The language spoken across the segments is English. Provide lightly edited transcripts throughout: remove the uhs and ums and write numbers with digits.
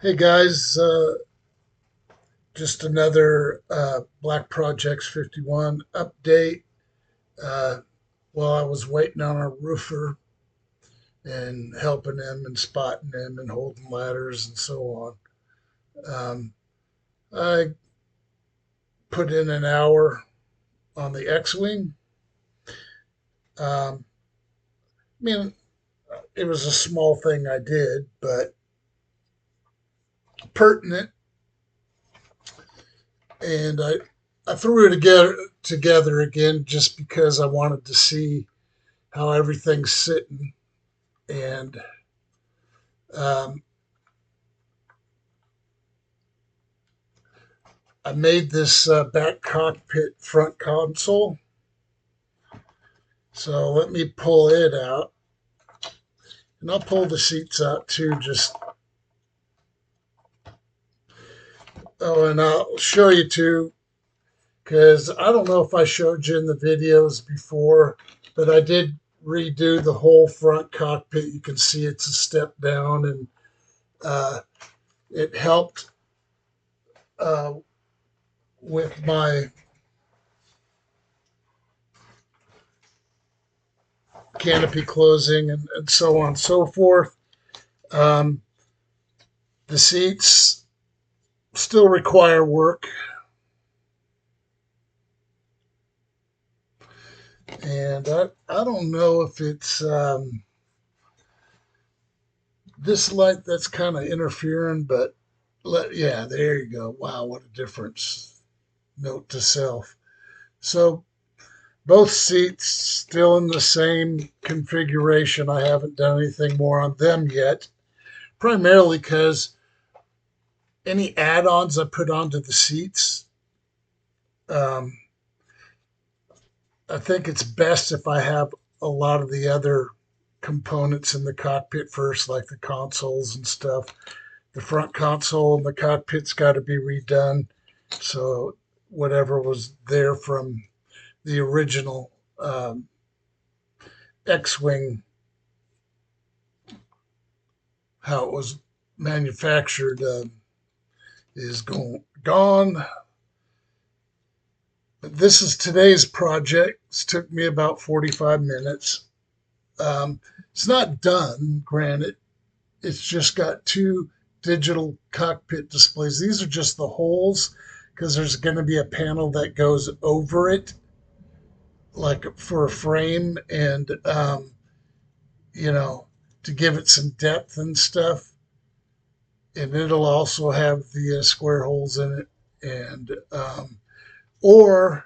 Hey guys, just another Black Projects 51 update. Uh, while I was waiting on our roofer and helping him and spotting him and holding ladders and so on, I put in an hour on the X-Wing. I mean, it was a small thing I did, but pertinent. And I threw it together again just because I wanted to see how everything's sitting. And Um, I made this back cockpit front console. So let me pull it out. And I'll pull the seats out too. And I'll show you too, because I don't know if I showed you in the videos before, but I did redo the whole front cockpit. You can see it's a step down, and uh, it helped uh, with my canopy closing and so on and so forth. Um, the seats still require work, and I don't know if it's this light that's kind of interfering, but yeah, there you go. Wow, what a difference. Note to self. So both seats still in the same configuration. I haven't done anything more on them yet, primarily because any add-ons I put onto the seats, um, I think it's best if I have a lot of the other components in the cockpit first, like the consoles and stuff. The front console and the cockpit's got to be redone. So whatever was there from the original X-wing, how it was manufactured, is gone. But this is today's project. It took me about 45 minutes. It's not done, granted. It's just got two digital cockpit displays. These are just the holes because there's going to be a panel that goes over it, like for a frame, and you know, to give it some depth and stuff. And it'll also have the square holes in it, and or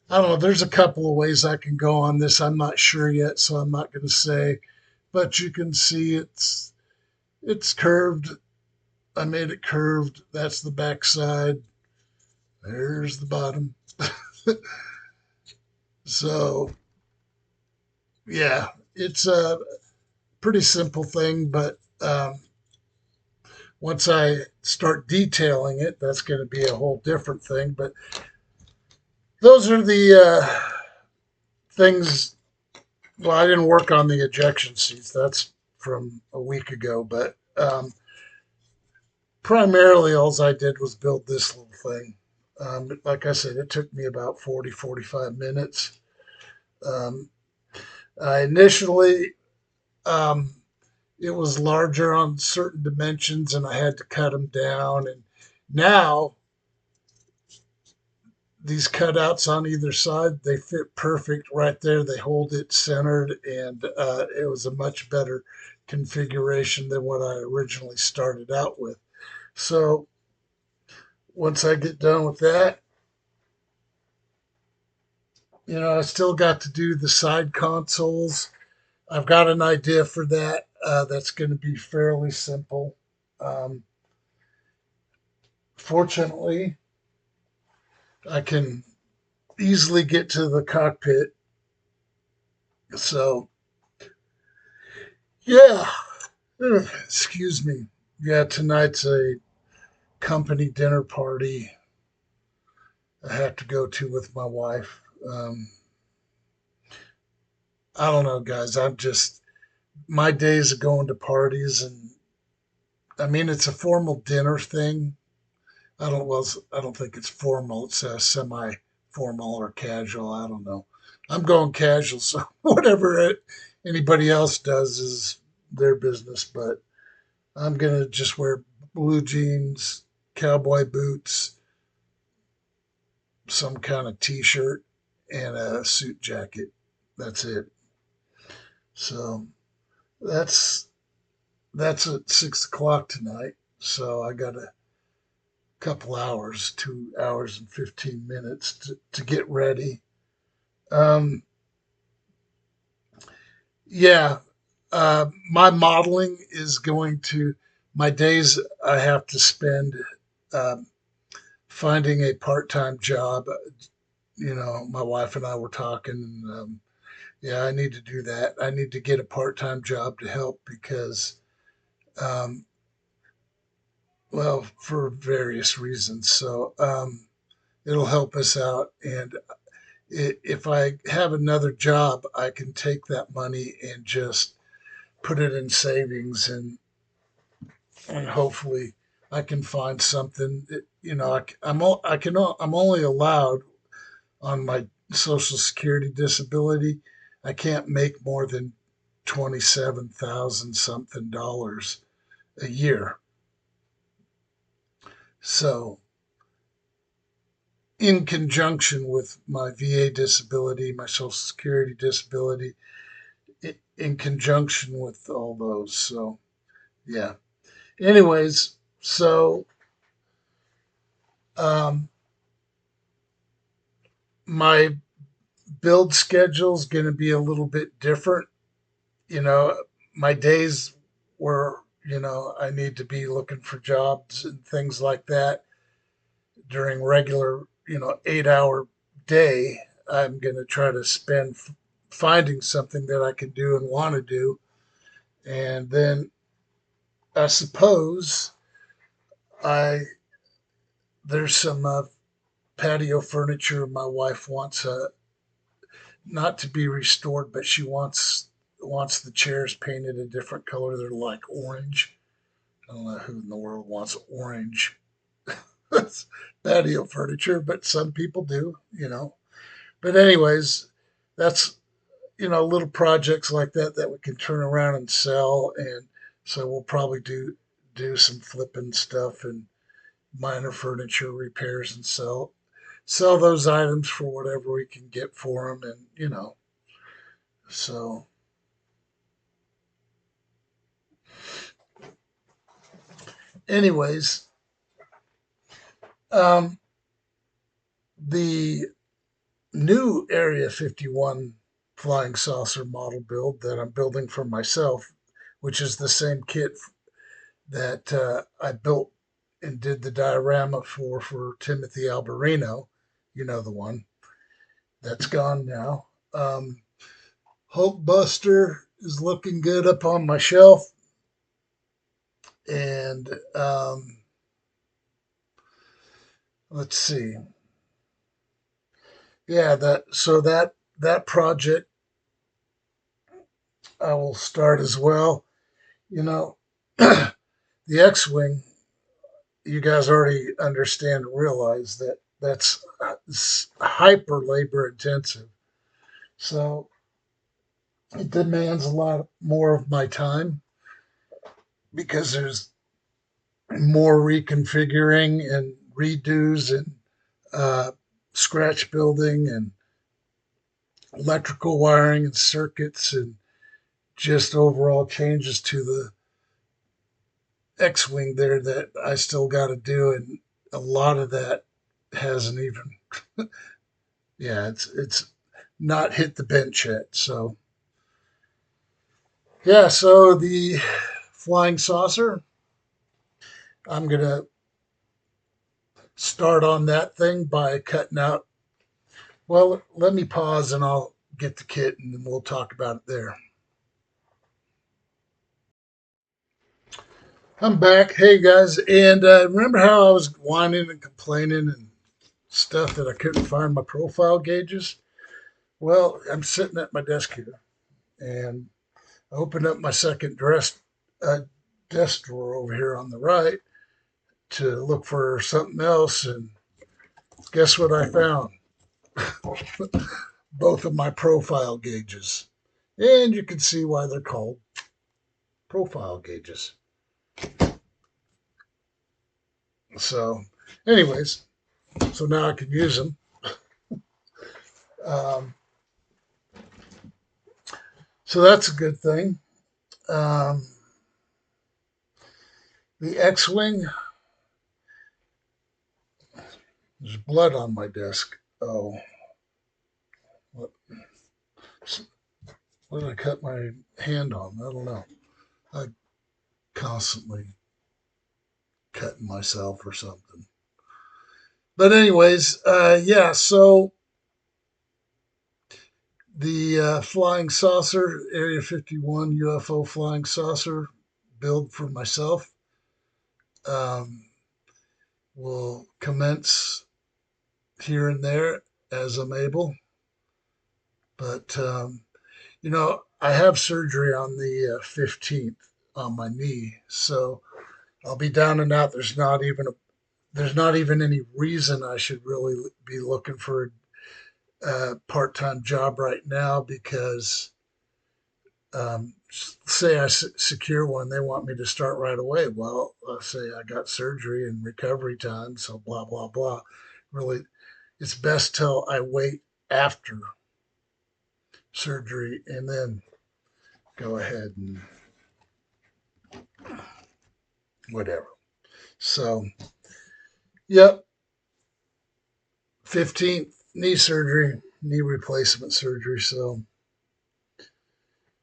I don't know. There's a couple of ways I can go on this. I'm not sure yet, so I'm not going to say. But you can see it's curved. I made it curved. That's the back side. There's the bottom. So yeah, it's a pretty simple thing, but once I start detailing it, that's going to be a whole different thing. But those are the things. Well, I didn't work on the ejection seats. That's from a week ago. But primarily, all I did was build this little thing. Like I said, it took me about 40, 45 minutes. Um, initially, um, it was larger on certain dimensions, and I had to cut them down. And now these cutouts on either side, they fit perfect right there. They hold it centered, and it was a much better configuration than what I originally started out with. So once I get done with that, I still got to do the side consoles. I've got an idea for that. That's going to be fairly simple. Um, Fortunately, I can easily get to the cockpit. So, yeah, excuse me. Yeah, tonight's a company dinner party I have to go to with my wife. I don't know, guys. My days of going to parties and I mean, it's a formal dinner thing. I don't think it's formal. It's semi-formal or casual. I don't know. I'm going casual, so anybody else does is their business. But I'm gonna just wear blue jeans, cowboy boots, some kind of t-shirt, and a suit jacket. That's it. So that's that's at 6 o'clock tonight. So I got a couple hours, 2 hours and 15 minutes to get ready. Um, yeah, my modeling is going to my days. I have to spend um, finding a part-time job. My wife and I were talking. Yeah, I need to do that. I need to get a part-time job to help because, um, well, for various reasons. So it'll help us out. And if I have another job, I can take that money and just put it in savings, and hopefully I can find something. I'm only allowed on my Social Security disability. I can't make more than 27,000 something dollars a year. So, in conjunction with my VA disability, my Social Security disability, in conjunction with all those. So, yeah. Anyways, so um, my build schedule is going to be a little bit different. You know, my days where, I need to be looking for jobs and things like that during regular, 8 hour day. I'm going to try to spend finding something that I can do and want to do. And then I suppose I there's some patio furniture my wife wants not to be restored, but she wants the chairs painted a different color. They're like orange. I don't know who in the world wants orange patio furniture, but some people do. But anyways, that's little projects like that we can turn around and sell, and so we'll probably do some flipping stuff and minor furniture repairs and sell those items for whatever we can get for them, and so anyways, um, the new Area 51 flying saucer model build that I'm building for myself, which is the same kit that I built and did the diorama for Timothy Alberino, the one that's gone now. Hulkbuster is looking good up on my shelf, and let's see, yeah, that project I will start as well. You know, the X-wing, you guys already understand and realize that that's hyper labor intensive. So it demands a lot more of my time because there's more reconfiguring and redos and uh, scratch building and electrical wiring and circuits and just overall changes to the X-wing there that I still got to do, and a lot of that hasn't even, yeah, it's not hit the bench yet. So yeah, so the flying saucer, I'm gonna start on that thing by cutting out. Well, let me pause and I'll get the kit and then we'll talk about it there. I'm back. Hey guys, and remember how I was whining and complaining and stuff that I couldn't find my profile gauges? Well, I'm sitting at my desk here, and I opened up my second desk drawer over here on the right to look for something else, and guess what I found? Both of my profile gauges. And you can see why they're called profile gauges. So, anyways, so now I can use them. Um, so that's a good thing. Um, the X-Wing, there's blood on my desk. Oh, what, what did I cut my hand on? I don't know. I constantly cutting myself or something. But anyways, yeah. So the flying saucer, Area 51 UFO flying saucer build for myself um, will commence here and there as I'm able. But, I have surgery on the 15th on my knee. So I'll be down and out. There's not even any reason I should really be looking for a part-time job right now because say I secure one, they want me to start right away. Well, I'll say I got surgery and recovery time, so blah, blah, blah. Really, it's best till I wait after surgery and then go ahead and whatever. So, yep, 15th knee surgery, knee replacement surgery. So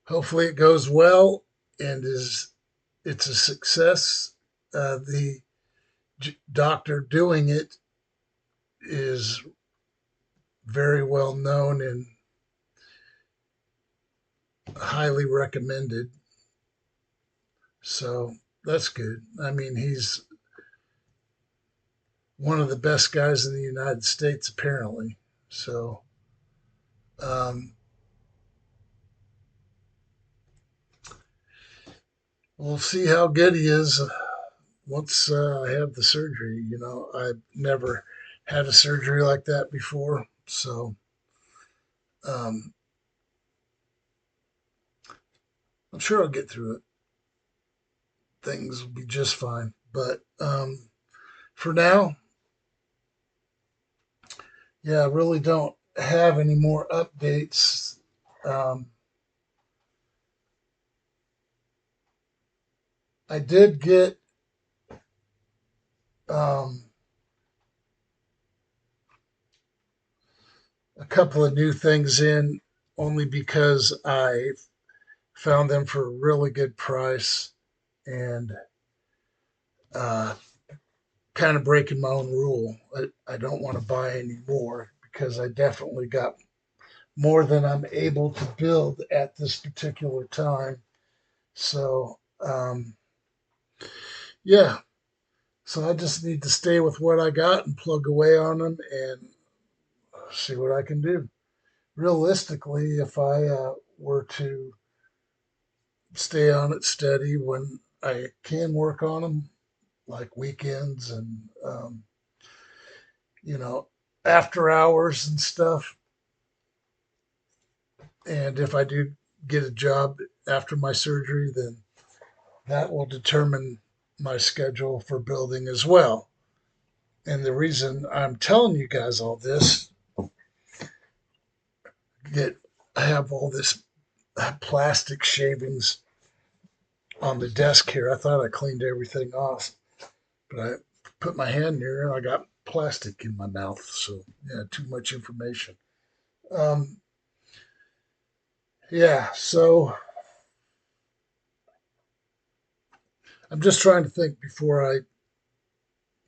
hopefully it goes well and it's a success. The doctor doing it is very well known and highly recommended. So that's good. I mean, he's one of the best guys in the United States, apparently. So um, we'll see how good he is once I have the surgery. I've never had a surgery like that before. So um, I'm sure I'll get through it. Things will be just fine. But for now, yeah, I really don't have any more updates. Um, I did get um, a couple of new things in only because I found them for a really good price and uh, kind of breaking my own rule. I don't want to buy any more because I definitely got more than I'm able to build at this particular time. So, yeah. So I just need to stay with what I got and plug away on them and see what I can do. Realistically, if I were to stay on it steady when I can work on them, like weekends and you know after hours and stuff. And if I do get a job after my surgery, then that will determine my schedule for building as well. And the reason I'm telling you guys all this, that I have all this plastic shavings on the desk here. I thought I cleaned everything off, but I put my hand near it and I got plastic in my mouth. So, yeah, too much information. Um, yeah, so I'm just trying to think before I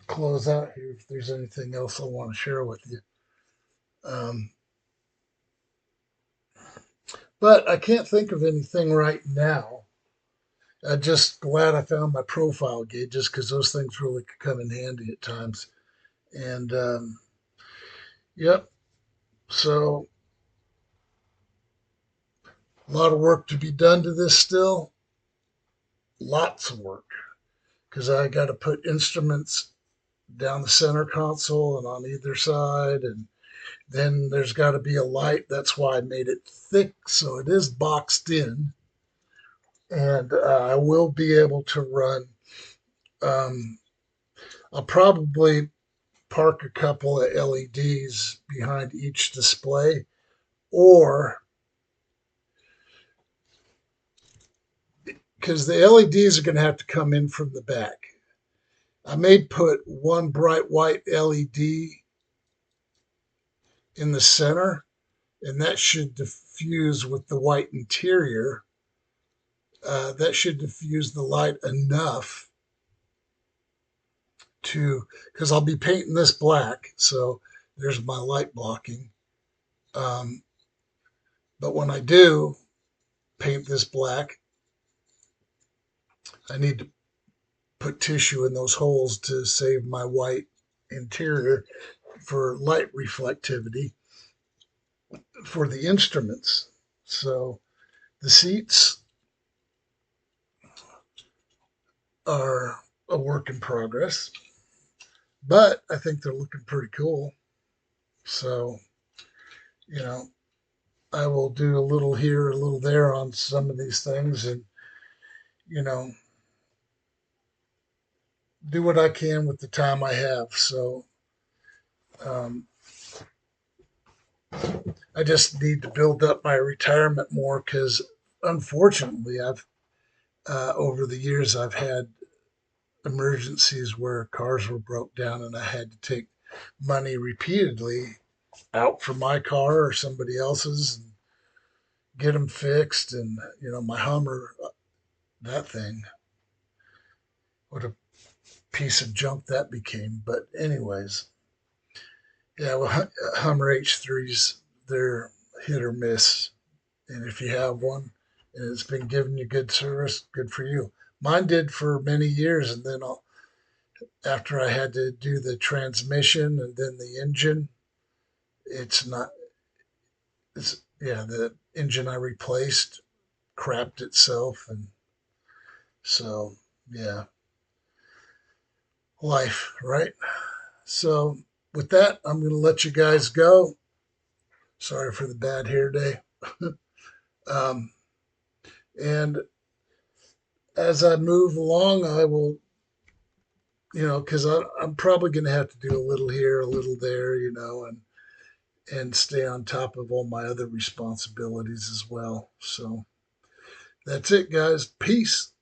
close out here if there's anything else I want to share with you. Um, but I can't think of anything right now. I'm just glad I found my profile gauges because those things really could come in handy at times. And yep, so a lot of work to be done to this still. lots of work because I got to put instruments down the center console and on either side, and then there's got to be a light. That's why I made it thick so it is boxed in, and I will be able to run. Um, I'll probably park a couple of LEDs behind each display, or because the LEDs are going to have to come in from the back. I may put one bright white LED in the center, and that should diffuse with the white interior. That should diffuse the light enough to, because I'll be painting this black, so there's my light blocking. Um, but when I do paint this black, I need to put tissue in those holes to save my white interior for light reflectivity for the instruments. So the seats are a work in progress, but I think they're looking pretty cool. So, you know, I will do a little here, a little there on some of these things and, you know, do what I can with the time I have. So, um, I just need to build up my retirement more because unfortunately, over the years, I've had emergencies where cars were broke down and I had to take money repeatedly out from my car or somebody else's and get them fixed. And, you know, my Hummer, that thing, what a piece of junk that became. But, anyways, yeah, well, Hummer H3s, they're hit or miss. And if you have one and it's been giving you good service, good for you. Mine did for many years. And then after I had to do the transmission and then the engine, it's not, it's, yeah, the engine I replaced crapped itself. And so, yeah, life, right? So, with that, I'm going to let you guys go. Sorry for the bad hair day. um, and as I move along, I will, because I'm probably going to have to do a little here, a little there, and stay on top of all my other responsibilities as well. So that's it, guys. Peace.